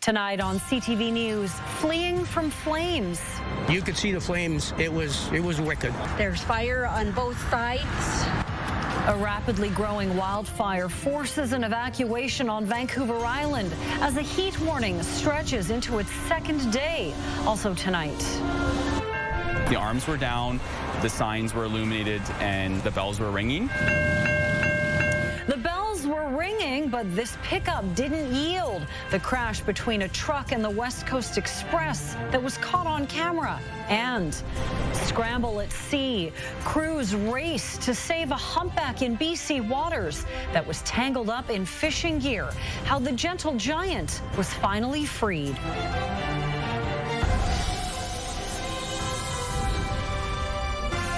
Tonight on CTV News, fleeing from flames. You could see the flames. It was wicked. There's fire on both sides. A rapidly growing wildfire forces an evacuation on Vancouver Island as a heat warning stretches into its second day. Also tonight. The arms were down, the signs were illuminated, and the bells were ringing. The bells were ringing, but this pickup didn't yield. The crash between a truck and the West Coast Express that was caught on camera. And scramble at sea. Crews race to save a humpback in BC waters that was tangled up in fishing gear. How the gentle giant was finally freed.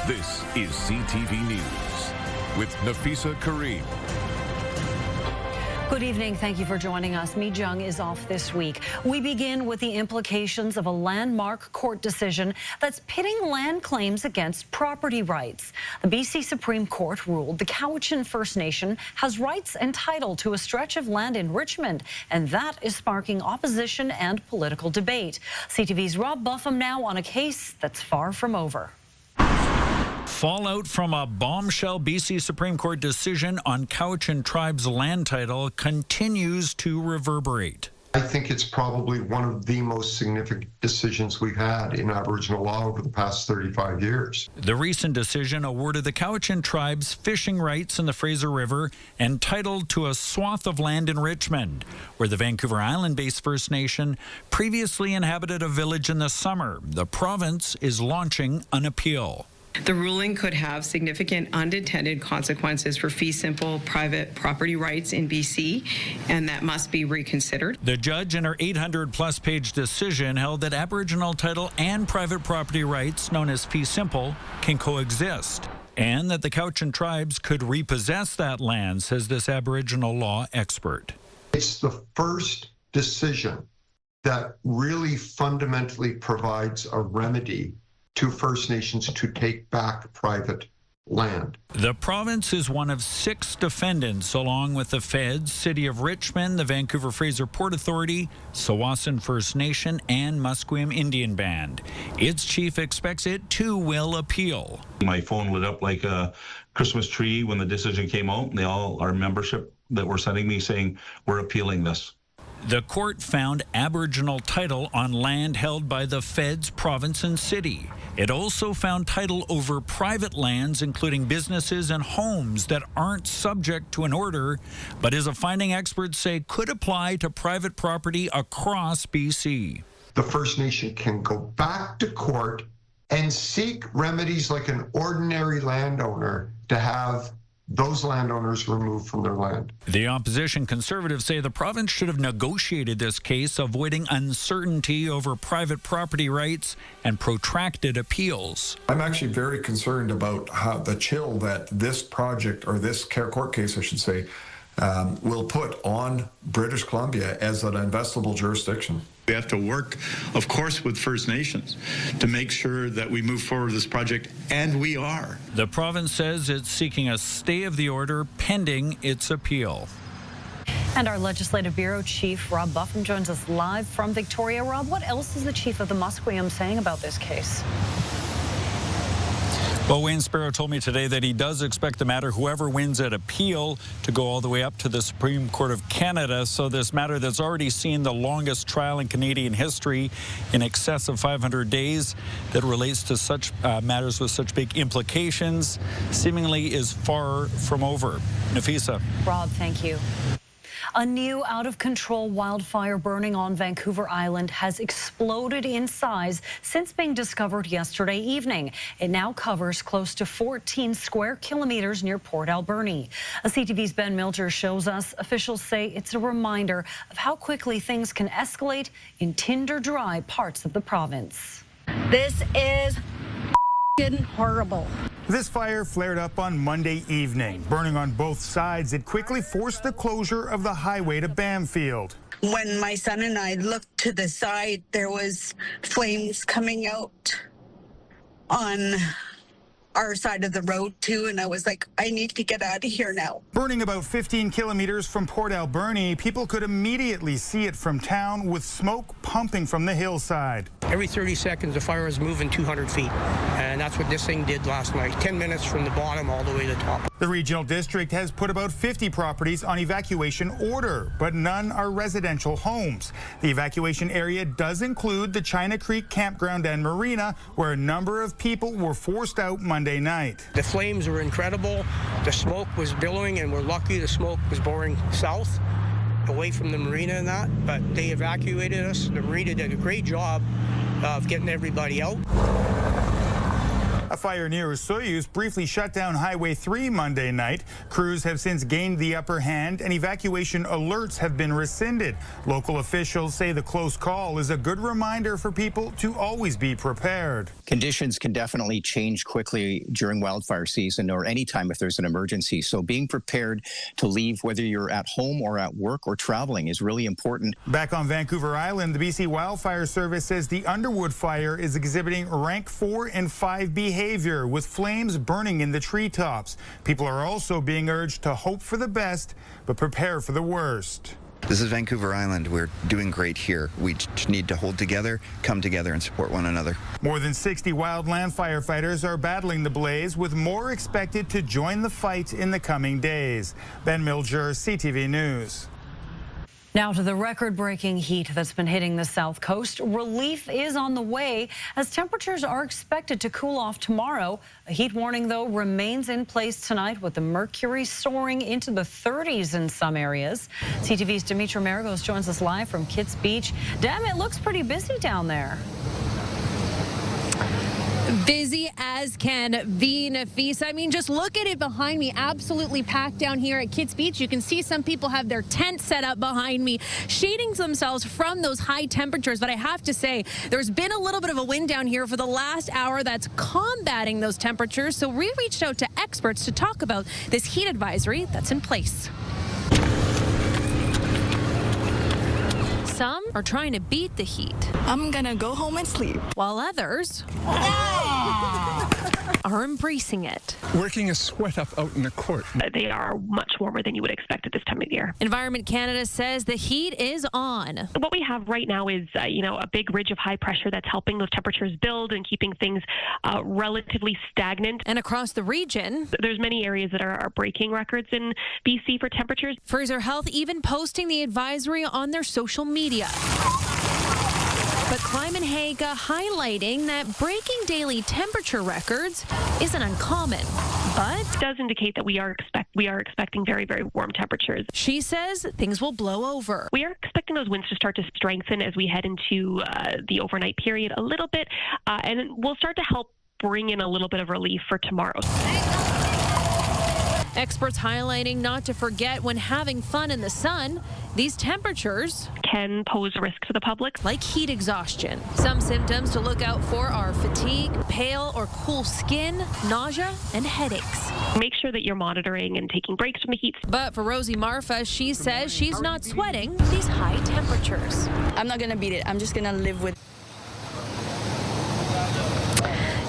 This is CTV News with Nafisa Kareem. Good evening. Thank you for joining us. Mi Jung is off this week. We begin with the implications of a landmark court decision that's pitting land claims against property rights. The BC Supreme Court ruled the Cowichan First Nation has rights and title to a stretch of land in Richmond, and that is sparking opposition and political debate. CTV's Rob Buffum now on a case that's far from over. Fallout from a bombshell BC Supreme Court decision on Cowichan Tribe's land title continues to reverberate. I think it's probably one of the most significant decisions we've had in Aboriginal law over the past 35 years. The recent decision awarded the Cowichan Tribe's fishing rights in the Fraser River and title to a swath of land in Richmond, where the Vancouver Island-based First Nation previously inhabited a village in the summer. The province is launching an appeal. The ruling could have significant unintended consequences for fee simple private property rights in BC, and that must be reconsidered. The judge in her 800-plus page decision held that Aboriginal title and private property rights, known as fee simple, can coexist, and that the Cowichan tribes could repossess that land, says this Aboriginal law expert. It's the first decision that really fundamentally provides a remedy to First Nations to take back private land. The province is one of 6 defendants, along with the Feds, City of Richmond, the Vancouver Fraser Port Authority, Tsawwassen First Nation, and Musqueam Indian Band. Its chief expects it too will appeal. My phone lit up like a Christmas tree when the decision came out. They all, our membership that were sending me saying, we're appealing this. The court found Aboriginal title on land held by the Feds, province, and city. It also found title over private lands, including businesses and homes that aren't subject to an order, but is a finding experts say could apply to private property across BC. The First Nation can go back to court and seek remedies like an ordinary landowner to have those landowners removed from their land. The opposition Conservatives say the province should have negotiated this case, avoiding uncertainty over private property rights and protracted appeals. I'm actually very concerned about how the chill that this project, or this court case, I should say, will put on British Columbia as an investable jurisdiction. We have to work, of course, with First Nations to make sure that we move forward with this project, and we are. The province says it's seeking a stay of the order pending its appeal. And our Legislative Bureau Chief, Rob Buffum, joins us live from Victoria. Rob, what else is the Chief of the Musqueam saying about this case? Well, Wayne Sparrow told me today that he does expect the matter, whoever wins at appeal, to go all the way up to the Supreme Court of Canada. So this matter that's already seen the longest trial in Canadian history, in excess of 500 days, that relates to such matters with such big implications, seemingly is far from over. Nafisa. Rob, thank you. A new out-of-control wildfire burning on Vancouver Island has exploded in size since being discovered yesterday evening. It now covers close to 14 square kilometers near Port Alberni. CTV's Ben Milger shows us officials say it's a reminder of how quickly things can escalate in tinder-dry parts of the province. This is horrible. This fire flared up on Monday evening. Burning on both sides, it quickly forced the closure of the highway to Bamfield. When my son and I looked to the side, there was flames coming out on our side of the road too, and I was like, I need to get out of here now. Burning about 15 kilometers from Port Alberni, people could immediately see it from town with smoke pumping from the hillside. Every 30 seconds, the fire is moving 200 feet. And that's what this thing did last night. 10 minutes from the bottom all the way to the top. The regional district has put about 50 properties on evacuation order, but none are residential homes. The evacuation area does include the China Creek Campground and Marina, where a number of people were forced out Monday night. The flames were incredible. The smoke was billowing, and we're lucky the smoke was pouring south, away from the marina and that, but they evacuated us. The marina did a great job of getting everybody out. A fire near Soyuz briefly shut down Highway 3 Monday night. Crews have since gained the upper hand, and evacuation alerts have been rescinded. Local officials say the close call is a good reminder for people to always be prepared. Conditions can definitely change quickly during wildfire season or anytime if there's an emergency. So being prepared to leave, whether you're at home or at work or traveling, is really important. Back on Vancouver Island, the BC Wildfire Service says the Underwood fire is exhibiting rank 4 and 5 behavior, with flames burning in the treetops. People are also being urged to hope for the best, but prepare for the worst. This is Vancouver Island. We're doing great here. We just need to hold together, come together, and support one another. More than 60 wildland firefighters are battling the blaze, with more expected to join the fight in the coming days. Ben Milger, CTV News. Now to the record-breaking heat that's been hitting the South Coast. Relief is on the way as temperatures are expected to cool off tomorrow. A heat warning, though, remains in place tonight, with the mercury soaring into the 30s in some areas. CTV's Dimitra Maragos joins us live from Kits Beach. Dem, it looks pretty busy down there. Busy as can be, Nafisa. I mean, just look at it behind me. Absolutely packed down here at Kits Beach. You can see some people have their tent set up behind me, shading themselves from those high temperatures. But I have to say, there's been a little bit of a wind down here for the last hour that's combating those temperatures. So we reached out to experts to talk about this heat advisory that's in place. Some are trying to beat the heat. I'm gonna go home and sleep. While others are embracing it. Working a sweat up out in the court. They are much warmer than you would expect at this time of year. Environment Canada says the heat is on. What we have right now is, a big ridge of high pressure that's helping those temperatures build and keeping things relatively stagnant. And across the region, there's many areas that are breaking records in BC for temperatures. Fraser Health even posting the advisory on their social media. But Climate Haga highlighting that breaking daily temperature records isn't uncommon, but it does indicate that we are expecting very, very warm temperatures. She says things will blow over. We are expecting those winds to start to strengthen as we head into the overnight period a little bit, and we'll start to help bring in a little bit of relief for tomorrow. Experts highlighting not to forget when having fun in the sun, these temperatures can pose a risk to the public, like heat exhaustion. Some symptoms to look out for are fatigue, pale or cool skin, nausea, and headaches. Make sure that you're monitoring and taking breaks from the heat. But for Rosie Marfa, she says she's not sweating these high temperatures. I'm not gonna beat it. I'm just gonna live with.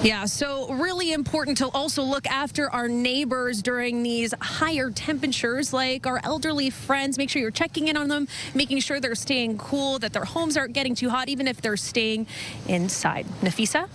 Yeah, so really important to also look after our neighbors during these higher temperatures, like our elderly friends. Make sure you're checking in on them, making sure they're staying cool, that their homes aren't getting too hot, even if they're staying inside. Nafisa?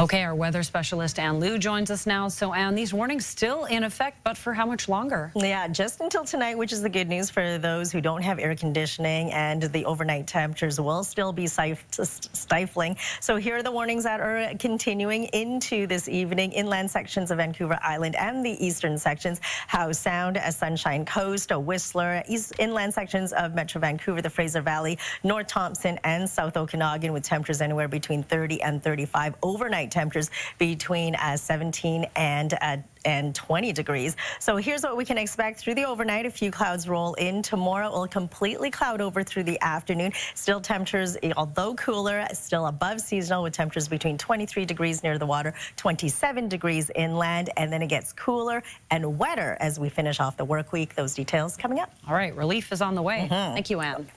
Okay, our weather specialist Ann Liu joins us now. So Ann, these warnings still in effect, but for how much longer? Yeah, just until tonight, which is the good news for those who don't have air conditioning, and the overnight temperatures will still be stifling. So here are the warnings that are continuing into this evening. Inland sections of Vancouver Island and the eastern sections, Howe Sound, Sunshine Coast, Whistler, inland sections of Metro Vancouver, the Fraser Valley, North Thompson, and South Okanagan, with temperatures anywhere between 30 and 35. Overnight temperatures between 17 and 20 degrees. So here's what we can expect through the overnight. A few clouds roll in. Tomorrow will completely cloud over through the afternoon. Still temperatures, although cooler, still above seasonal, with temperatures between 23 degrees near the water, 27 degrees inland, and then it gets cooler and wetter as we finish off the work week. Those details coming up. All right, relief is on the way. Thank you, Ann.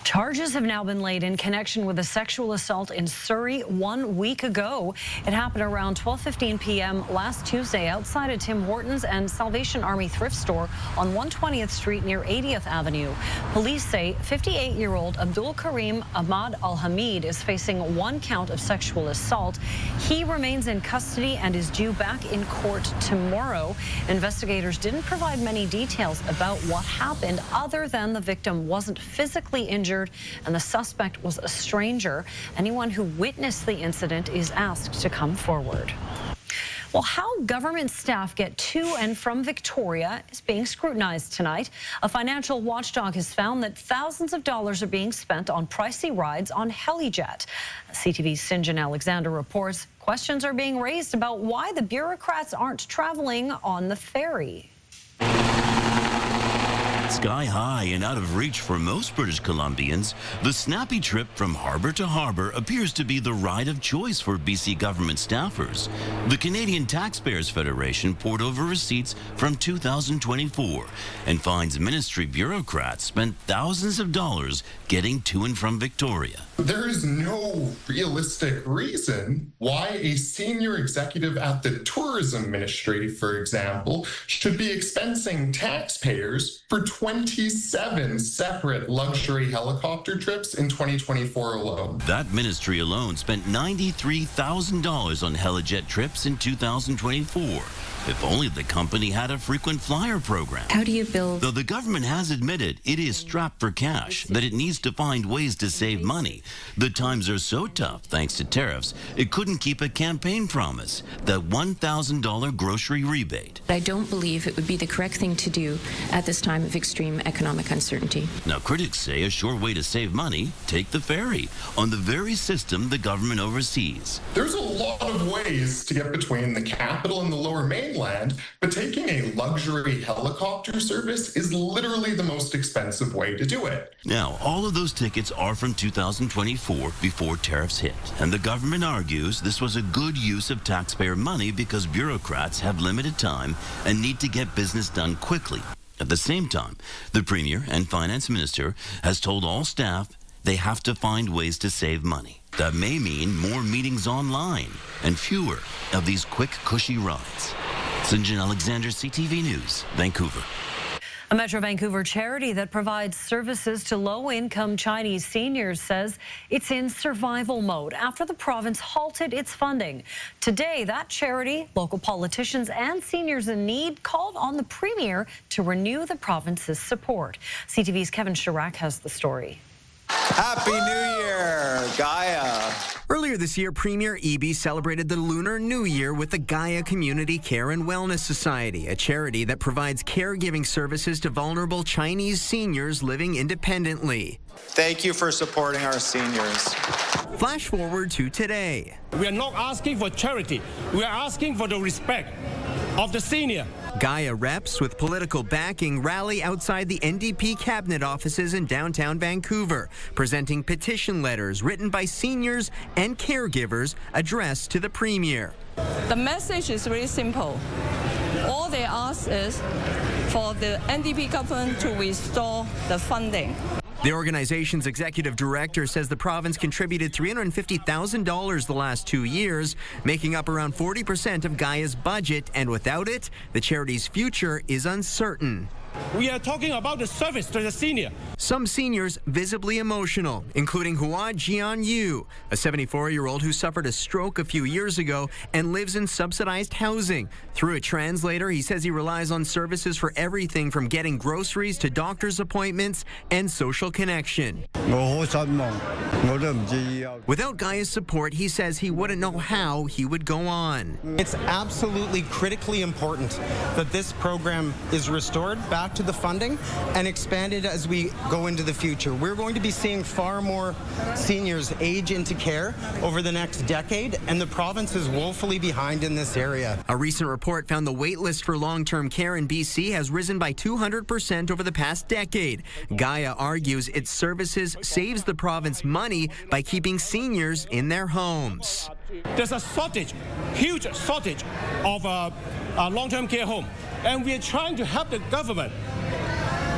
Charges have now been laid in connection with a sexual assault in Surrey 1 week ago. It happened around 12:15 p.m. last Tuesday outside a Tim Hortons and Salvation Army thrift store on 120th Street near 80th Avenue. Police say 58-year-old Abdul Karim Ahmad Al-Hamid is facing 1 count of sexual assault. He remains in custody and is due back in court tomorrow. Investigators didn't provide many details about what happened other than the victim wasn't physically injured and the suspect was a stranger. Anyone who witnessed the incident is asked to come forward. Well, how government staff get to and from Victoria is being scrutinized tonight. A financial watchdog has found that thousands of dollars are being spent on pricey rides on HeliJet. CTV's Sinjin Alexander reports questions are being raised about why the bureaucrats aren't traveling on the ferry. Sky high and out of reach for most British Columbians, the snappy trip from harbour to harbour appears to be the ride of choice for BC government staffers. The Canadian Taxpayers Federation poured over receipts from 2024 and finds ministry bureaucrats spent thousands of dollars getting to and from Victoria. There is no realistic reason why a senior executive at the Tourism Ministry, for example, should be expensing taxpayers for 27 separate luxury helicopter trips in 2024 alone. That ministry alone spent $93,000 on HeliJet trips in 2024. If only the company had a frequent flyer program. How do you build? Though the government has admitted it is strapped for cash, that it needs to find ways to save money. The times are so tough, thanks to tariffs, it couldn't keep a campaign promise, the $1,000 grocery rebate. I don't believe it would be the correct thing to do at this time of extreme economic uncertainty. Now, critics say a sure way to save money, take the ferry, on the very system the government oversees. There's a lot of ways to get between the capital and the Lower Mainland, but taking a luxury helicopter service is literally the most expensive way to do it. Now, all of those tickets are from 2024 before tariffs hit, and the government argues this was a good use of taxpayer money because bureaucrats have limited time and need to get business done quickly. At the same time, the Premier and Finance Minister has told all staff they have to find ways to save money. That may mean more meetings online and fewer of these quick, cushy rides. Sinjin Alexander, CTV News, Vancouver. A Metro Vancouver charity that provides services to low-income Chinese seniors says it's in survival mode after the province halted its funding. Today, that charity, local politicians and seniors in need called on the Premier to renew the province's support. CTV's Kevin Chirac has the story. Happy New Year, Gaia. Earlier this year, Premier Eby celebrated the Lunar New Year with the Gaia Community Care and Wellness Society, a charity that provides caregiving services to vulnerable Chinese seniors living independently. Thank you for supporting our seniors. Flash forward to today. We are not asking for charity. We are asking for the respect of the senior. Gaia reps with political backing rally outside the NDP cabinet offices in downtown Vancouver, presenting petition letters written by seniors and caregivers addressed to the Premier. The message is very simple. All they ask is for the NDP government to restore the funding. The organization's executive director says the province contributed $350,000 the last 2 years, making up around 40% of Gaia's budget, and without it, the charity's future is uncertain. We are talking about the service to the senior. Some seniors visibly emotional, including Hua Jian Yu, a 74-year-old who suffered a stroke a few years ago and lives in subsidized housing. Through a translator, he says he relies on services for everything from getting groceries to doctor's appointments and social connection. Without Gaia's support, he says he wouldn't know how he would go on. It's absolutely critically important that this program is restored back to the funding and expanded as we go into the future. We're going to be seeing far more seniors age into care over the next decade, and the province is woefully behind in this area. A recent report found the wait list for long-term care in BC has risen by 200% over the past decade. Gaia argues its services saves the province money by keeping seniors in their homes. There's a shortage, huge shortage of a long-term care home, and we are trying to help the government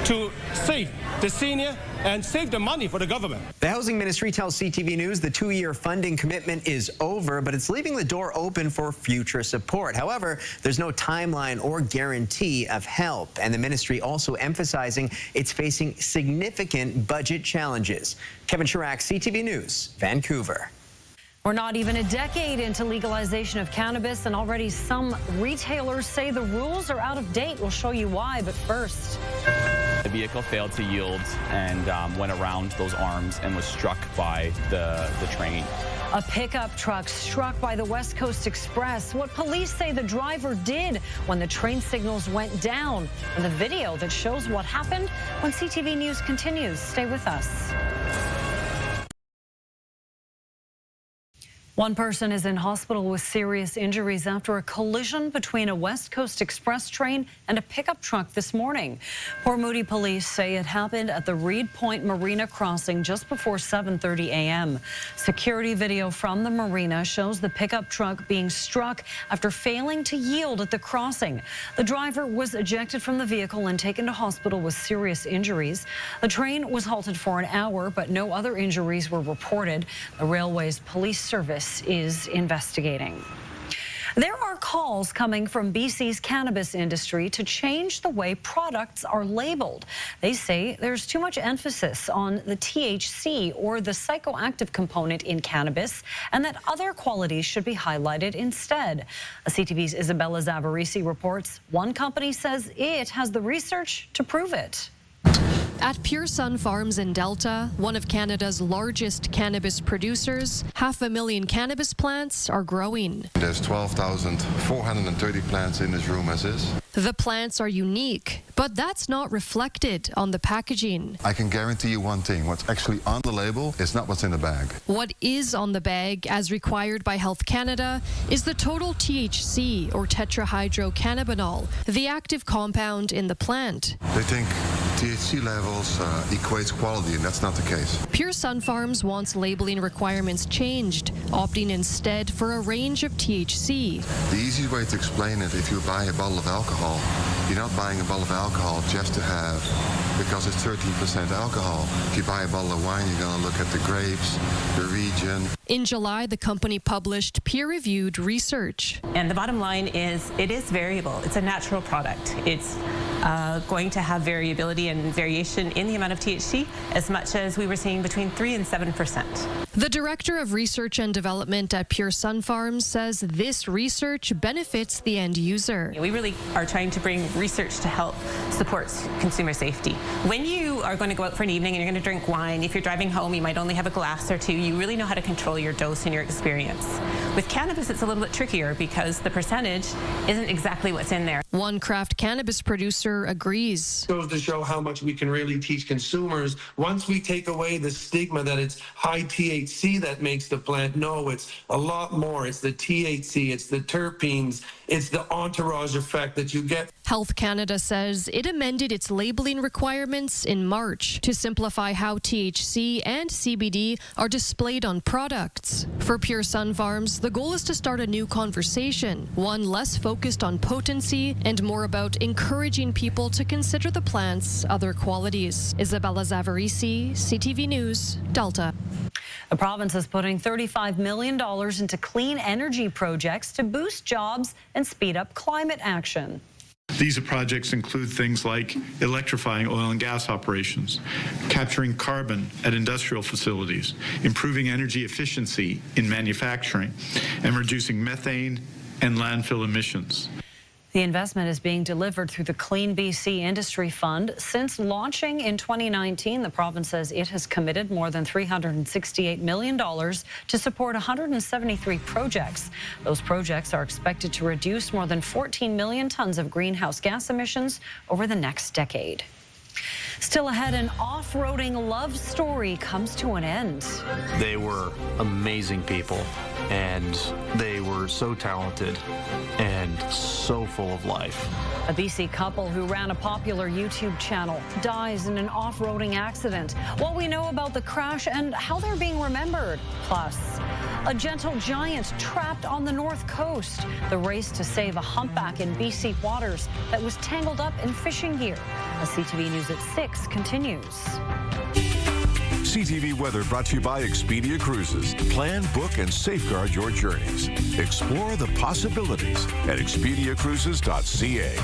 to save the senior and save the money for the government. The Housing Ministry tells CTV News the 2-year funding commitment is over, but it's leaving the door open for future support. However, there's no timeline or guarantee of help, and the ministry also emphasizing it's facing significant budget challenges. Kevin Chirac, CTV News, Vancouver. We're not even a decade into legalization of cannabis, and already some retailers say the rules are out of date. We'll show you why, but first. The vehicle failed to yield and went around those arms and was struck by the train. A pickup truck struck by the West Coast Express. What police say the driver did when the train signals went down. And the video that shows what happened when CTV News continues. Stay with us. One person is in hospital with serious injuries after a collision between a West Coast Express train and a pickup truck this morning. Port Moody police say it happened at the Reed Point Marina crossing just before 7:30 a.m. Security video from the marina shows the pickup truck being struck after failing to yield at the crossing. The driver was ejected from the vehicle and taken to hospital with serious injuries. The train was halted for an hour, but no other injuries were reported. The railway's police service is investigating. There are calls coming from BC's cannabis industry to change the way products are labeled. They say there's too much emphasis on the THC, or the psychoactive component in cannabis, and that other qualities should be highlighted instead. CTV's Isabella Zavarisi reports one company says it has the research to prove it. At Pure Sun Farms in Delta, one of Canada's largest cannabis producers, 500,000 cannabis plants are growing. There's 12,430 plants in this room as is. The plants are unique, but that's not reflected on the packaging. I can guarantee you one thing, what's actually on the label is not what's in the bag. What is on the bag, as required by Health Canada, is the total THC, or tetrahydrocannabinol, the active compound in the plant. They think THC levels equates quality, and that's not the case. Pure Sun Farms wants labeling requirements changed, opting instead for a range of THC. The easiest way to explain it, if you buy a bottle of alcohol, you're not buying a bottle of alcohol just to have, because it's 13% alcohol. If you buy a bottle of wine, you're going to look at the grapes, the region. In July, the company published peer-reviewed research. And the bottom line is, it is variable. It's a natural product. It's going to have variability and variation in the amount of THC, as much as we were seeing between 3% and 7%. The Director of Research and Development at Pure Sun Farms says this research benefits the end user. We really are trying to bring research to help support consumer safety. When you are going to go out for an evening and you're going to drink wine, if you're driving home, you might only have a glass or two. You really know how to control your dose and your experience. With cannabis, it's a little bit trickier because the percentage isn't exactly what's in there. One craft cannabis producer agrees. It goes to show how much we can really teach consumers. Once we take away the stigma that it's high THC that makes the plant, no, it's a lot more. It's the THC, it's the terpenes, it's the entourage effect that you get. Health Canada says it amended its labeling requirements in March to simplify how THC and CBD are displayed on products. For Pure Sun Farms, the goal is to start a new conversation, one less focused on potency and more about encouraging people to consider the plant's other qualities. Isabella Zavarisi, CTV News, Delta. The province is putting $35 million into clean energy projects to boost jobs and speed up climate action. These projects include things like electrifying oil and gas operations, capturing carbon at industrial facilities, improving energy efficiency in manufacturing, and reducing methane and landfill emissions. The investment is being delivered through the Clean BC Industry Fund. Since launching in 2019, the province says it has committed more than $368 million to support 173 projects. Those projects are expected to reduce more than 14 million tons of greenhouse gas emissions over the next decade. Still ahead, an off-roading love story comes to an end. They were amazing people, and they were so talented and so full of life. A BC couple who ran a popular YouTube channel dies in an off-roading accident. What we know about the crash and how they're being remembered. Plus, a gentle giant trapped on the north coast. The race to save a humpback in BC waters that was tangled up in fishing gear. A CTV News at 6 continues. CTV Weather brought to you by Expedia Cruises. Plan, book, and safeguard your journeys. Explore the possibilities at expediacruises.ca.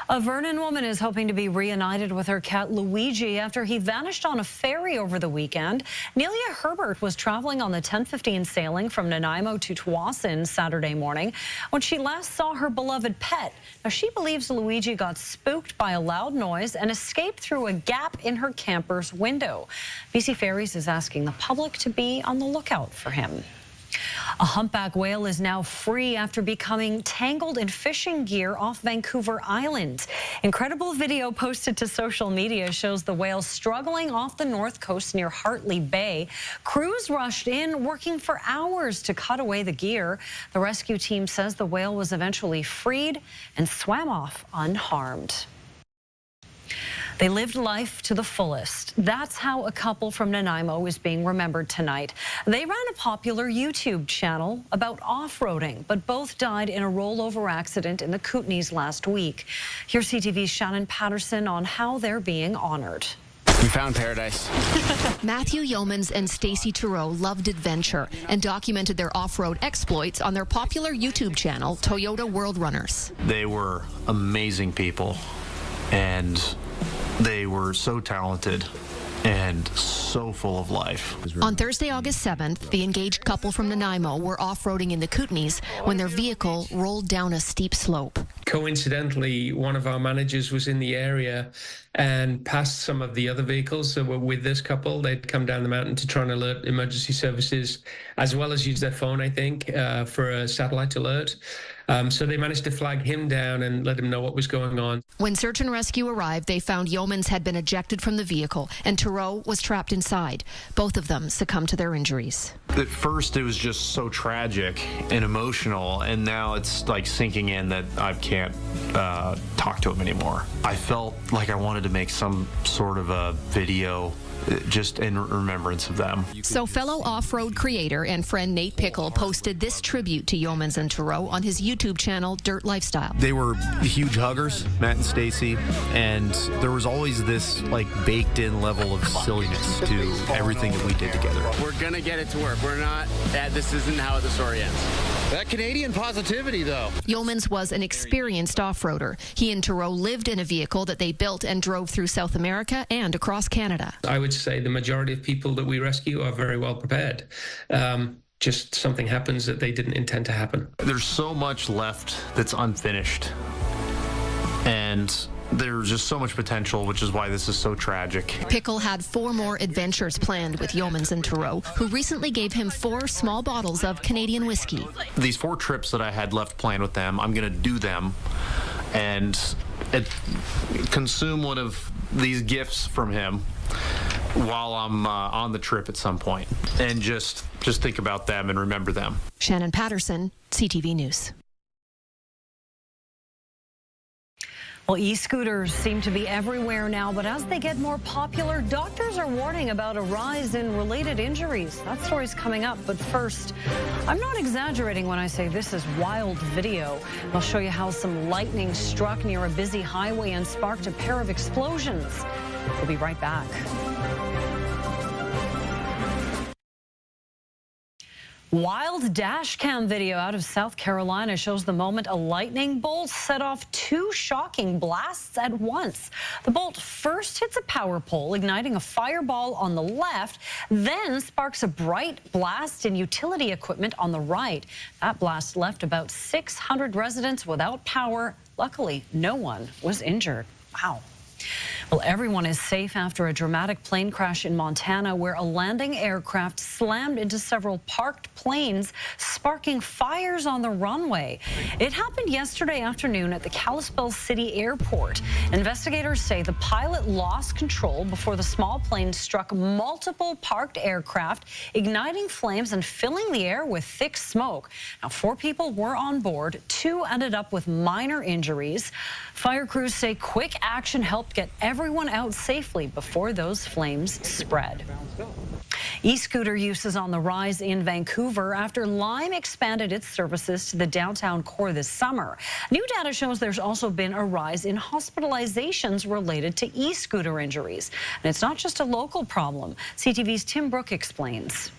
A Vernon woman is hoping to be reunited with her cat Luigi after he vanished on a ferry over the weekend. Nelia Herbert was traveling on the 10:15 sailing from Nanaimo to Tsawwassen Saturday morning when she last saw her beloved pet. Now, she believes Luigi got spooked by a loud noise and escaped through a gap in her camper's window. BC Ferries is asking the public to be on the lookout for him. A humpback whale is now free after becoming tangled in fishing gear off Vancouver Island. Incredible video posted to social media shows the whale struggling off the north coast near Hartley Bay. Crews rushed in, working for hours to cut away the gear. The rescue team says the whale was eventually freed and swam off unharmed. They lived life to the fullest. That's how a couple from Nanaimo is being remembered tonight. They ran a popular YouTube channel about off-roading, but both died in a rollover accident in the Kootenays last week. Here's CTV's Shannon Patterson on how they're being honored. We found paradise. Matthew Yeomans and Stacey Tureau loved adventure and documented their off-road exploits on their popular YouTube channel, Toyota World Runners. They were amazing people, and they were so talented and so full of life. On Thursday, August 7th, the engaged couple from Nanaimo were off-roading in the Kootenays when their vehicle rolled down a steep slope. Coincidentally, one of our managers was in the area and passed some of the other vehicles that were with this couple. They'd come down the mountain to try and alert emergency services, as well as use their phone, I think, for a satellite alert. So they managed to flag him down and let him know what was going on. When search and rescue arrived, they found Yeomans had been ejected from the vehicle and Tureau was trapped inside. Both of them succumbed to their injuries. At first, it was just so tragic and emotional, and now it's like sinking in that I can't talk to him anymore. I felt like I wanted to make some sort of a video just in remembrance of them. So fellow off-road creator and friend Nate Pickle posted this tribute to Yeomans and Tureau on his YouTube channel, Dirt Lifestyle. They were huge huggers, Matt and Stacey, and there was always this like baked-in level of silliness to everything that we did together. We're gonna get it to work. We're not, this isn't how the story ends. That Canadian positivity, though. Yeomans was an experienced off-roader. He and Tureau lived in a vehicle that they built and drove through South America and across Canada. I would say the majority of people that we rescue are very well prepared. Just something happens that they didn't intend to happen. There's so much left that's unfinished, and there's just so much potential, which is why this is so tragic. Pickle had 4 more adventures planned with Yeomans and Tureau, who recently gave him 4 small bottles of Canadian whiskey. These 4 trips that I had left planned with them, I'm going to do them and consume one of these gifts from him while I'm on the trip at some point, and just think about them and remember them. Shannon Patterson, CTV News. Well, e-scooters seem to be everywhere now, but as they get more popular, doctors are warning about a rise in related injuries. That story's coming up, but first, I'm not exaggerating when I say this is wild video. I'll show you how some lightning struck near a busy highway and sparked a pair of explosions. We'll be right back. Wild dash cam video out of South Carolina shows the moment a lightning bolt set off 2 shocking blasts at once. The bolt first hits a power pole, igniting a fireball on the left, then sparks a bright blast in utility equipment on the right. That blast left about 600 residents without power. Luckily, no one was injured. Wow. Well, everyone is safe after a dramatic plane crash in Montana where a landing aircraft slammed into several parked planes, sparking fires on the runway. It happened yesterday afternoon at the Kalispell City Airport. Investigators say the pilot lost control before the small plane struck multiple parked aircraft, igniting flames and filling the air with thick smoke. Now, 4 people were on board. 2 ended up with minor injuries. Fire crews say quick action helped get everyone everyone out safely before those flames spread. E-scooter use is on the rise in Vancouver after Lime expanded its services to the downtown core this summer. New data shows there's also been a rise in hospitalizations related to e-scooter injuries. And it's not just a local problem. CTV's Tim Brooke explains.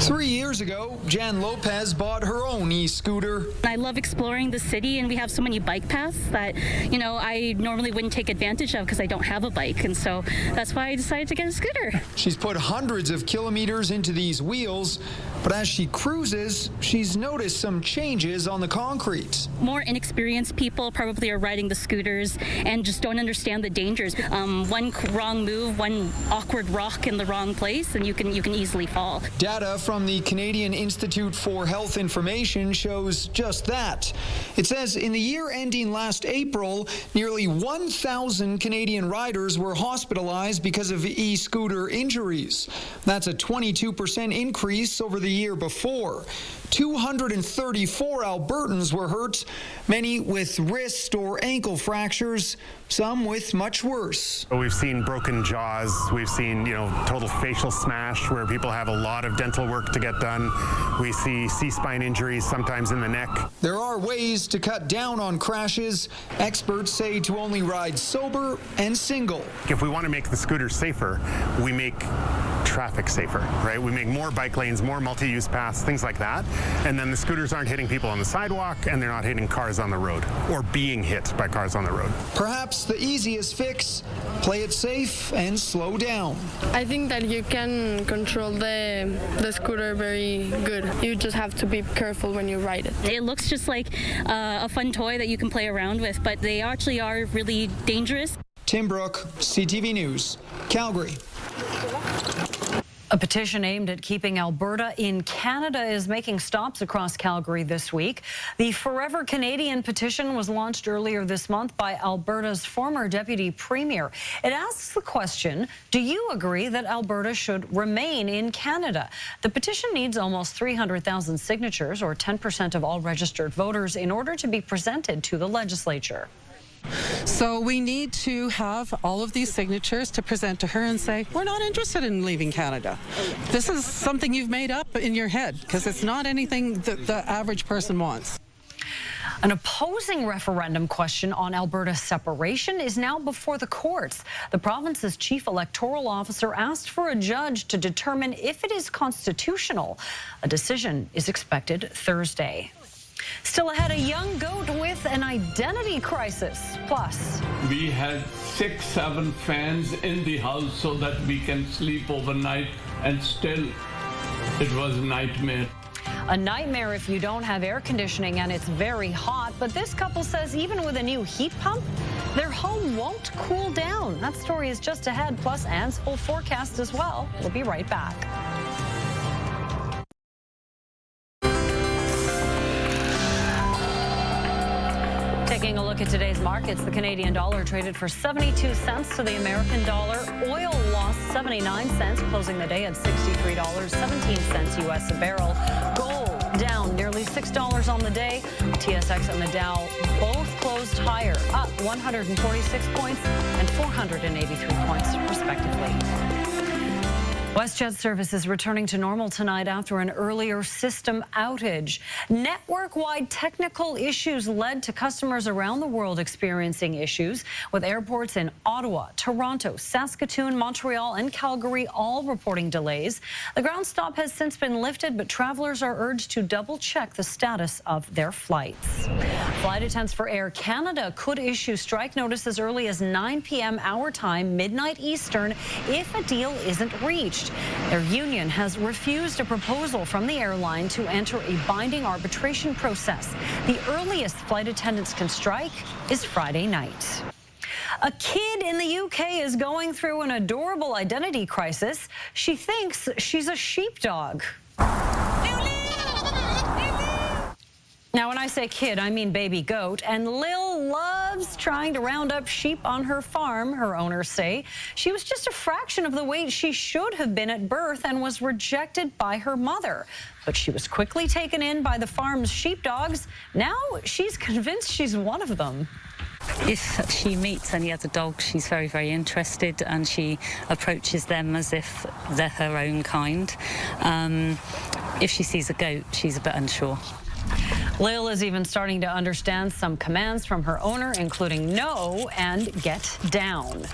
3 years ago, Jan Lopez bought her own e-scooter. I love exploring the city, and we have so many bike paths that, you know, I normally wouldn't take advantage of because I don't have a bike, and so that's why I decided to get a scooter. She's put hundreds of kilometers into these wheels, but as she cruises, she's noticed some changes on the concrete. More inexperienced people probably are riding the scooters and just don't understand the dangers. One wrong move, one awkward rock in the wrong place, and you can easily fall. Data from the Canadian Institute for Health Information shows just that. It says in the year ending last April, nearly 1,000 Canadian riders were hospitalized because of e-scooter injuries. That's a 22% increase over the year before. 234 Albertans were hurt, many with wrist or ankle fractures, some with much worse. We've seen broken jaws, we've seen, total facial smash where people have a lot of dental work to get done. We see C-spine injuries, sometimes in the neck. There are ways to cut down on crashes. Experts say to only ride sober and single. If we want to make the scooters safer, we make traffic safer, right? We make more bike lanes, more multi-use paths, things like that. And then the scooters aren't hitting people on the sidewalk and they're not hitting cars on the road or being hit by cars on the road. Perhaps the easiest fix, play it safe and slow down. I think that you can control the scooter very good. You just have to be careful when you ride it. It looks just like a fun toy that you can play around with, but they actually are really dangerous. Tim Brooke, CTV News, Calgary. A petition aimed at keeping Alberta in Canada is making stops across Calgary this week. The Forever Canadian petition was launched earlier this month by Alberta's former deputy premier. It asks the question, do you agree that Alberta should remain in Canada? The petition needs almost 300,000 signatures, or 10% of all registered voters, in order to be presented to the legislature. So we need to have all of these signatures to present to her and say, we're not interested in leaving Canada. This is something you've made up in your head because it's not anything that the average person wants. An opposing referendum question on Alberta's separation is now before the courts. The province's chief electoral officer asked for a judge to determine if it is constitutional. A decision is expected Thursday. Still ahead, a young goat with an identity crisis. Plus, we had 6-7 fans in the house so that we can sleep overnight, and still it was a nightmare. A nightmare if you don't have air conditioning and it's very hot, but this couple says even with a new heat pump, their home won't cool down. That story is just ahead, plus Anne's full forecast as well. We'll be right back. Taking a look at today's markets, the Canadian dollar traded for 72 cents to the American dollar. Oil lost 79 cents, closing the day at $63.17 U.S. a barrel. Gold down nearly $6 on the day. TSX and the Dow both closed higher, up 146 points and 483 points, respectively. WestJet service is returning to normal tonight after an earlier system outage. Network-wide technical issues led to customers around the world experiencing issues, with airports in Ottawa, Toronto, Saskatoon, Montreal, and Calgary all reporting delays. The ground stop has since been lifted, but travelers are urged to double-check the status of their flights. Flight attendants for Air Canada could issue strike notice as early as 9 p.m. our time, midnight Eastern, if a deal isn't reached. Their union has refused a proposal from the airline to enter a binding arbitration process. The earliest flight attendants can strike is Friday night. A kid in the UK is going through an adorable identity crisis. She thinks she's a sheepdog. Now, when I say kid, I mean baby goat, and Lil loves trying to round up sheep on her farm, her owners say. She was just a fraction of the weight she should have been at birth and was rejected by her mother. But she was quickly taken in by the farm's sheepdogs. Now she's convinced she's one of them. If she meets any other dogs, she's very, very interested, and she approaches them as if they're her own kind. If she sees a goat, she's a bit unsure. Lil is even starting to understand some commands from her owner, including no and get down.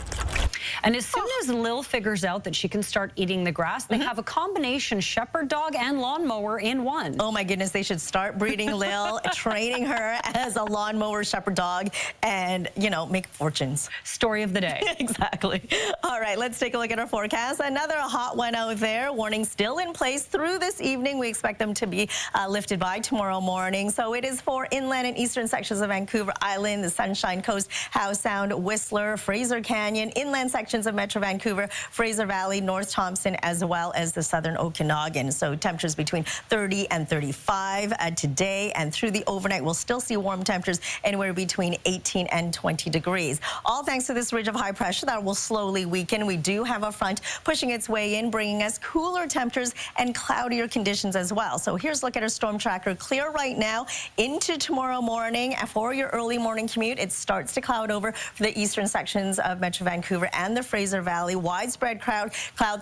And as soon as Lil figures out that she can start eating the grass, they have a combination shepherd dog and lawnmower in one. Oh my goodness, they should start breeding Lil, training her as a lawnmower shepherd dog, and, you know, make fortunes. Story of the day. Exactly. All right, let's take a look at our forecast. Another hot one out there. Warning still in place through this evening. We expect them to be lifted by tomorrow morning. So it is for inland and eastern sections of Vancouver Island, the Sunshine Coast, Howe Sound, Whistler, Fraser Canyon, inland sections of Metro Vancouver, Fraser Valley, North Thompson, as well as the southern Okanagan. So temperatures between 30 and 35 today, and through the overnight we'll still see warm temperatures anywhere between 18 and 20 degrees. All thanks to this ridge of high pressure that will slowly weaken. We do have a front pushing its way in, bringing us cooler temperatures and cloudier conditions as well. So here's a look at our storm tracker. Clear right now into tomorrow morning. For your early morning commute, it starts to cloud over for the eastern sections of Metro Vancouver and the Fraser Valley. Widespread cloud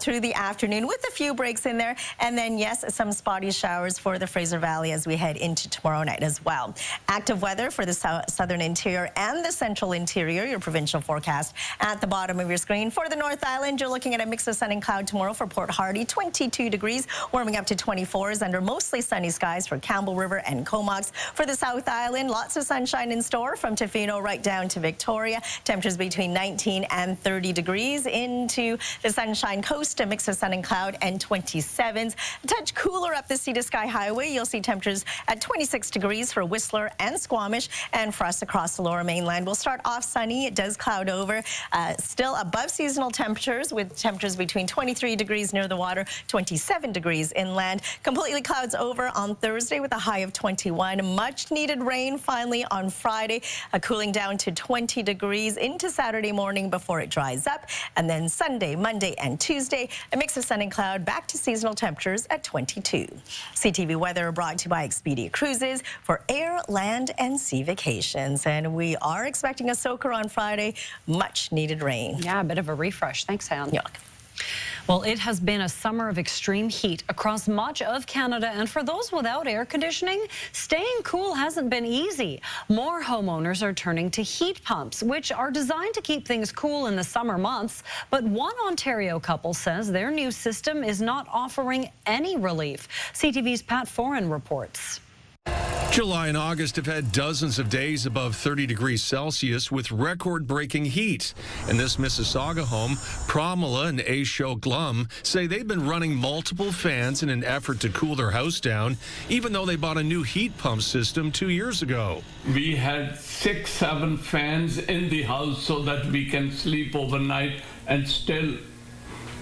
through the afternoon with a few breaks in there. And then, yes, some spotty showers for the Fraser Valley as we head into tomorrow night as well. Active weather for the southern interior and the central interior, your provincial forecast at the bottom of your screen. For the North Island, you're looking at a mix of sun and cloud tomorrow for Port Hardy, 22 degrees, warming up to 24s under mostly sunny skies for Campbell River and Comox. For the South Island, lots of sunshine in store from Tofino right down to Victoria. Temperatures between 19 and 30 degrees. Into the Sunshine Coast, a mix of sun and cloud and 27s. A touch cooler up the Sea to Sky Highway. You'll see temperatures at 26 degrees for Whistler and Squamish. And for us across the lower mainland, we'll start off sunny. It does cloud over. Still above seasonal temperatures, with temperatures between 23 degrees near the water, 27 degrees inland. Completely clouds over on Thursday with a high of 21. Much needed rain finally on Friday, cooling down to 20 degrees into Saturday morning before it dries up. And then Sunday, Monday, and Tuesday, a mix of sun and cloud, back to seasonal temperatures at 22. CTV weather brought to you by Expedia Cruises for air, land, and sea vacations. And we are expecting a soaker on Friday. Much needed rain. Yeah, a bit of a refresh. Thanks, Anne. Yeah. Well, it has been a summer of extreme heat across much of Canada, and for those without air conditioning, staying cool hasn't been easy. More homeowners are turning to heat pumps, which are designed to keep things cool in the summer months. But one Ontario couple says their new system is not offering any relief. CTV's Pat Foran reports. July and August have had dozens of days above 30 degrees Celsius with record-breaking heat. In this Mississauga home, Pramila and Aisho Glum say they've been running multiple fans in an effort to cool their house down, even though they bought a new heat pump system 2 years ago. We had 6-7 fans in the house so that we can sleep overnight, and still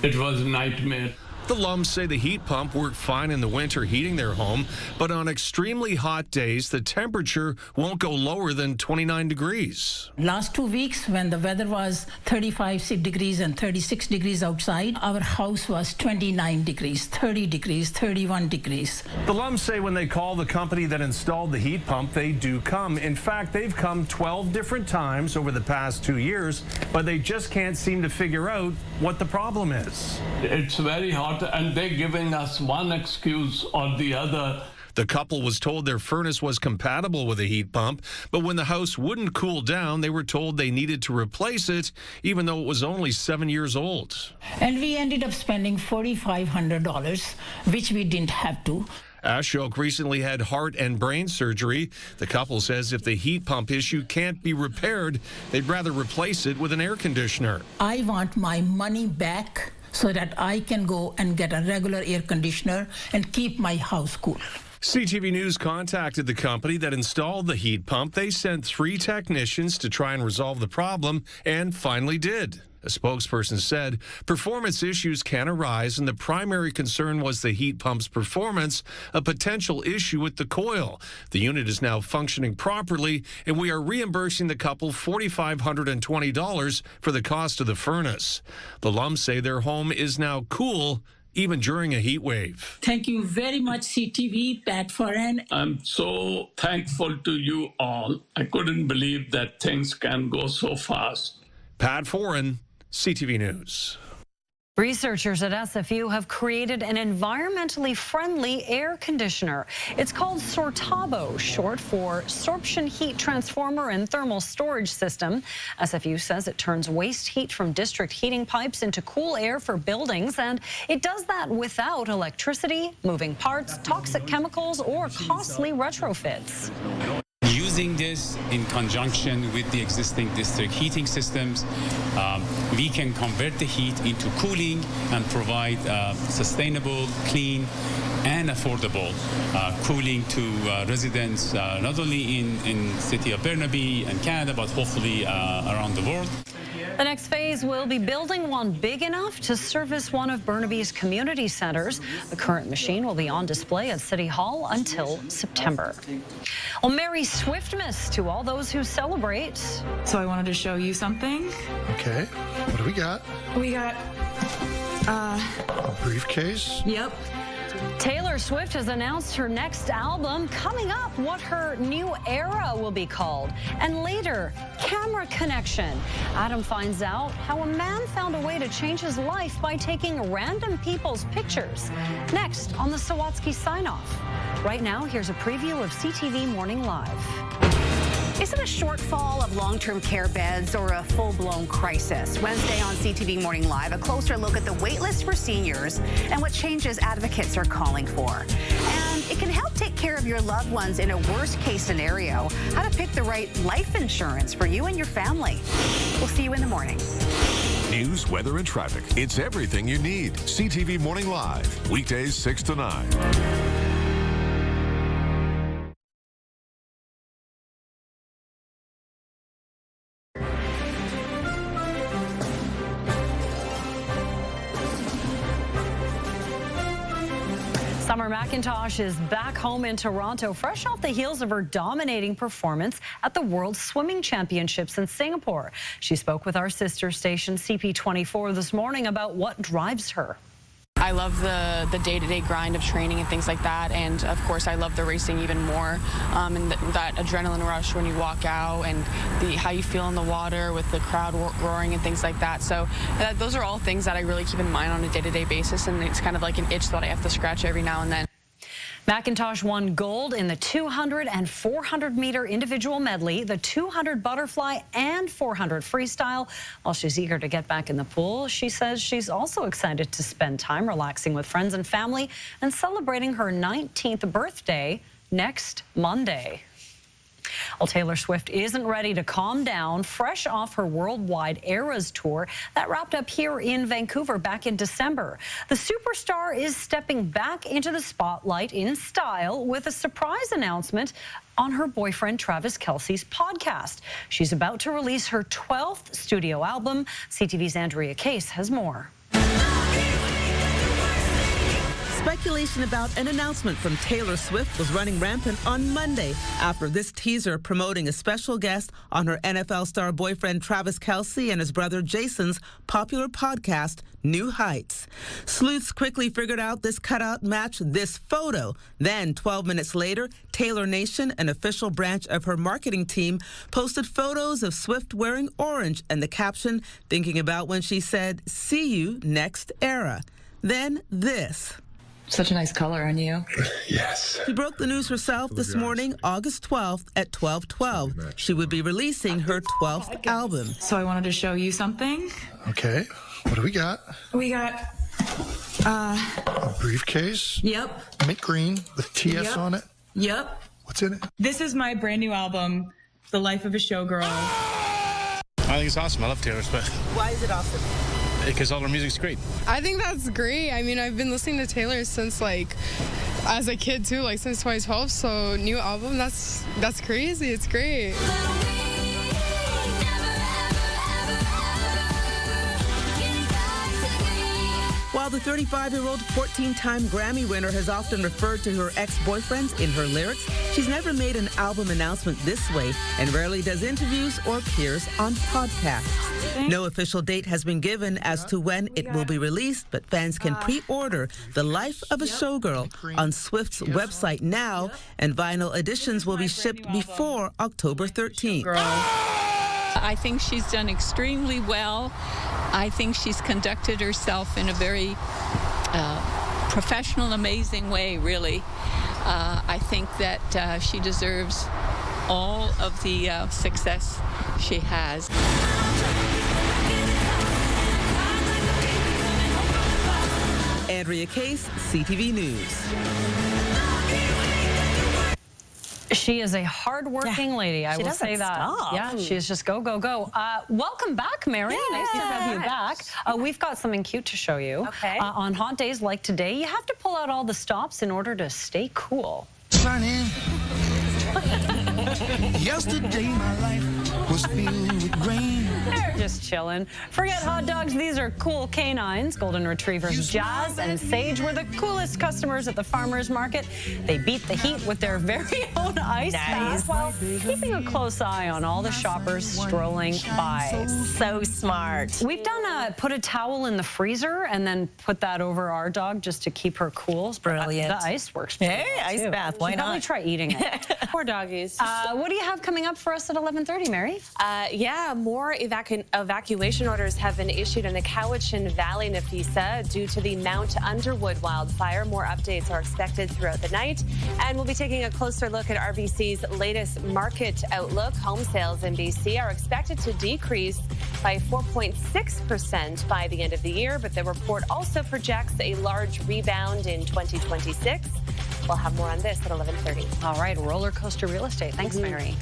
it was a nightmare. The Lums say the heat pump worked fine in the winter heating their home, but on extremely hot days, the temperature won't go lower than 29 degrees. Last 2 weeks, when the weather was 35 degrees and 36 degrees outside, our house was 29 degrees, 30 degrees, 31 degrees. The Lums say when they call the company that installed the heat pump, they do come. In fact, they've come 12 different times over the past 2 years, but they just can't seem to figure out what the problem is. It's very hot, and they're giving us one excuse or the other. The couple was told their furnace was compatible with a heat pump, but when the house wouldn't cool down, they were told they needed to replace it, even though it was only 7 years old. And we ended up spending $4,500, which we didn't have to. Ashok recently had heart and brain surgery. The couple says if the heat pump issue can't be repaired, they'd rather replace it with an air conditioner. I want my money back so that I can go and get a regular air conditioner and keep my house cool. CTV News contacted the company that installed the heat pump. They sent 3 technicians to try and resolve the problem and finally did. A spokesperson said performance issues can arise, and the primary concern was the heat pump's performance, a potential issue with the coil. The unit is now functioning properly, and we are reimbursing the couple $4,520 for the cost of the furnace. The Lums say their home is now cool even during a heat wave. Thank you very much, CTV, Pat Foran. I'm so thankful to you all. I couldn't believe that things can go so fast. Pat Foran, CTV News. Researchers at SFU have created an environmentally friendly air conditioner. It's called Sortabo, short for Sorption Heat Transformer and Thermal Storage System. SFU says it turns waste heat from district heating pipes into cool air for buildings, and it does that without electricity, moving parts, toxic chemicals, or costly retrofits. Using this in conjunction with the existing district heating systems, we can convert the heat into cooling and provide sustainable, clean, and affordable cooling to residents, not only in city of Burnaby and Canada, but hopefully around the world. The next phase will be building one big enough to service one of Burnaby's community centers. The current machine will be on display at City Hall until September. Well, Merry Swiftmas to all those who celebrate. So I wanted to show you something. Okay, what do we got? We got a briefcase. Yep. Taylor Swift has announced her next album. Coming up, what her new era will be called. And later, camera connection. Adam finds out how a man found a way to change his life by taking random people's pictures. Next on the Sawatsky Sign-Off. Right now, here's a preview of CTV Morning Live. Is it a shortfall of long-term care beds or a full-blown crisis? Wednesday on CTV Morning Live, a closer look at the wait list for seniors and what changes advocates are calling for. And it can help take care of your loved ones in a worst-case scenario. How to pick the right life insurance for you and your family. We'll see you in the morning. News, weather, and traffic. It's everything you need. CTV Morning Live, weekdays 6 to 9. Summer McIntosh is back home in Toronto, fresh off the heels of her dominating performance at the World Swimming Championships in Singapore. She spoke with our sister station CP24 this morning about what drives her. I love the day-to-day grind of training and things like that, and of course I love the racing even more, and that adrenaline rush when you walk out, and how you feel in the water with the crowd roaring and things like that. So those are all things that I really keep in mind on a day-to-day basis, and it's kind of like an itch that I have to scratch every now and then. McIntosh won gold in the 200 and 400-meter individual medley, the 200 butterfly and 400 freestyle. While she's eager to get back in the pool, she says she's also excited to spend time relaxing with friends and family and celebrating her 19th birthday next Monday. Well, Taylor Swift isn't ready to calm down, fresh off her worldwide Eras tour that wrapped up here in Vancouver back in December. The superstar is stepping back into the spotlight in style with a surprise announcement on her boyfriend Travis Kelce's podcast. She's about to release her 12th studio album. CTV's Andrea Case has more. Speculation about an announcement from Taylor Swift was running rampant on Monday after this teaser promoting a special guest on her NFL star boyfriend Travis Kelce and his brother Jason's popular podcast, New Heights. Sleuths quickly figured out this cutout matched this photo. Then, 12 minutes later, Taylor Nation, an official branch of her marketing team, posted photos of Swift wearing orange and the caption, thinking about when she said, "See you next era." Then this. Such a nice color on you. Yes. She broke the news herself this morning, August 12th at 12:12. She would be releasing her 12th album. So I wanted to show you something. Okay, what do we got? We got a briefcase. Yep. Mint green with TS on it. Yep. What's in it? This is my brand new album, The Life of a Showgirl. I think it's awesome. I love Taylor Swift. Why is it awesome? Because all her music's great. I think that's great. I mean, I've been listening to Taylor since as a kid too, since 2012. So new album, that's crazy. It's great. While the 35-year-old 14-time Grammy winner has often referred to her ex-boyfriends in her lyrics, she's never made an album announcement this way and rarely does interviews or appears on podcasts. No official date has been given as to when it will be released, but fans can pre-order The Life of a Showgirl on Swift's website now, and vinyl editions will be shipped before October 13th. I think she's done extremely well. I think she's conducted herself in a very professional, amazing way, really. I think that she deserves all of the success she has. Andrea Case, CTV News. She is a hard-working lady, I will say that. Stop. Yeah, she's just go, go, go. Welcome back, Mary. Nice to have you back. We've got something cute to show you. Okay. On hot days like today, you have to pull out all the stops in order to stay cool. Sunny. Yesterday my life was filled with rain. They're just chilling. Forget hot dogs, these are cool canines. Golden Retrievers Jazz and Sage were the coolest customers at the farmers market. They beat the heat with their very own ice bath while keeping a close eye on all the shoppers strolling by. So smart. We've done put a towel in the freezer and then put that over our dog just to keep her cool. Brilliant. The ice works pretty Hey, well, ice too. bath, why Should probably not? try eating it. Poor doggies. What do you have coming up for us at 11:30, Mary? Yeah, more evacuation orders have been issued in the Cowichan Valley, Nafisa, due to the Mount Underwood wildfire. More updates are expected throughout the night. And we'll be taking a closer look at RBC's latest market outlook. Home sales in BC are expected to decrease by 4.6% by the end of the year, but the report also projects a large rebound in 2026. We'll have more on this at 11:30. All right, roller coaster real estate. Thanks, Mary.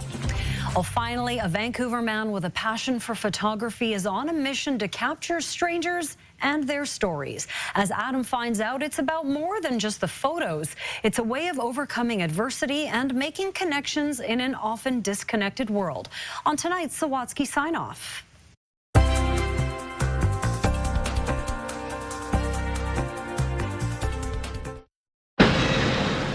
Well, finally, a Vancouver man with a passion for photography is on a mission to capture strangers and their stories. As Adam finds out, it's about more than just the photos. It's a way of overcoming adversity and making connections in an often disconnected world. On tonight's Sawatsky Sign-Off.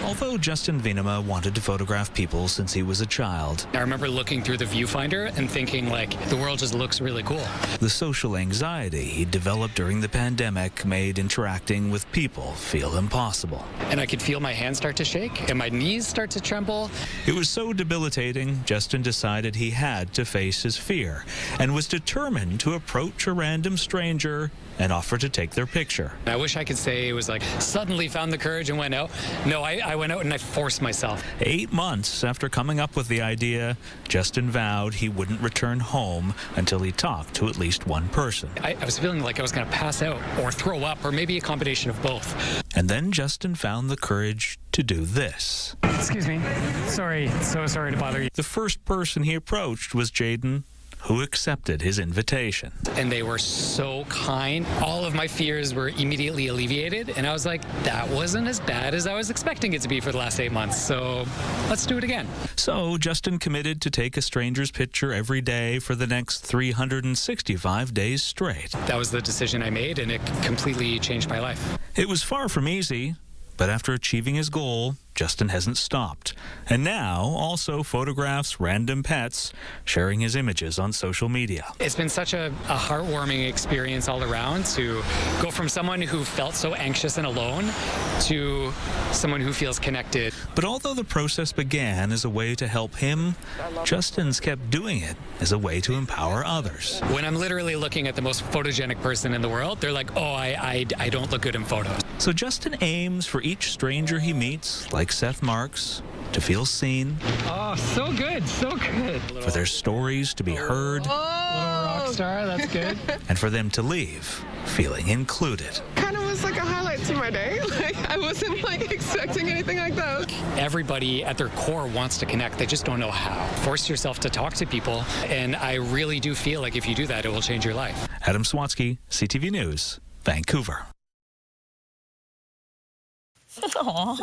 Although Justin Venema wanted to photograph people since he was a child, I remember looking through the viewfinder and thinking, like, the world just looks really cool. the social anxiety he developed during the pandemic made interacting with people feel impossible. And I could feel my hands start to shake and my knees start to tremble. It was so debilitating, Justin decided he had to face his fear and was determined to approach a random stranger and offer to take their picture. I wish I could say it was like suddenly found the courage and went out. No, I went out and I forced myself. 8 months after coming up with the idea, Justin vowed he wouldn't return home until he talked to at least one person. I was feeling like I was going to pass out or throw up or maybe a combination of both. And then Justin found the courage to do this. Excuse me. Sorry. So sorry to bother you. The first person he approached was Jaden, who accepted his invitation. And they were so kind. All of my fears were immediately alleviated. And I was like, that wasn't as bad as I was expecting it to be for the last 8 months. So let's do it again. So Justin committed to take a stranger's picture every day for the next 365 days straight. That was the decision I made, and it completely changed my life. It was far from easy, but after achieving his goal, Justin hasn't stopped, and now also photographs random pets, sharing his images on social media. It's been such a heartwarming experience all around to go from someone who felt so anxious and alone to someone who feels connected. But although the process began as a way to help him, Justin's kept doing it as a way to empower others. When I'm literally looking at the most photogenic person in the world, they're like, oh, I don't look good in photos. So Justin aims for each stranger he meets, like Seth Marks, to feel seen. Oh, so good, so good. For their stories to be heard. Little rock star, that's good. And for them to leave feeling included. Kind of was like a highlight to my day. Like, I wasn't like expecting anything like that. Everybody at their core wants to connect. They just don't know how. Force yourself to talk to people. And I really do feel like if you do that, it will change your life. Adam Sawatsky, CTV News, Vancouver.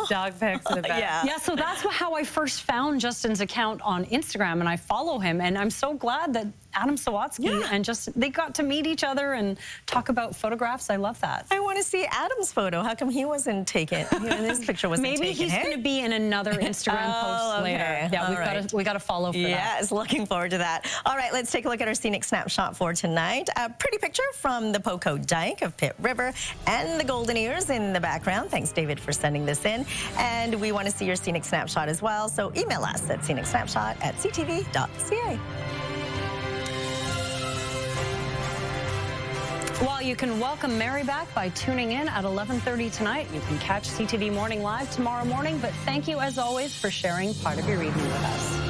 Dog pics in the back. Yeah, so that's how I first found Justin's account on Instagram, and I follow him, and I'm so glad that Adam Sawatsky, and they got to meet each other and talk about photographs. I love that. I want to see Adam's photo. How come he wasn't taken? His picture wasn't taken. Maybe he's going to be in another Instagram post later. Yeah, we got to follow for that. Yes, looking forward to that. All right, let's take a look at our scenic snapshot for tonight. A pretty picture from the Poco Dike of Pitt River and the Golden Ears in the background. Thanks, David, for sending this in. And we want to see your scenic snapshot as well. So email us at scenicsnapshot@ctv.ca. While you can welcome Mary back by tuning in at 11:30 tonight, you can catch CTV Morning Live tomorrow morning. But thank you, as always, for sharing part of your evening with us.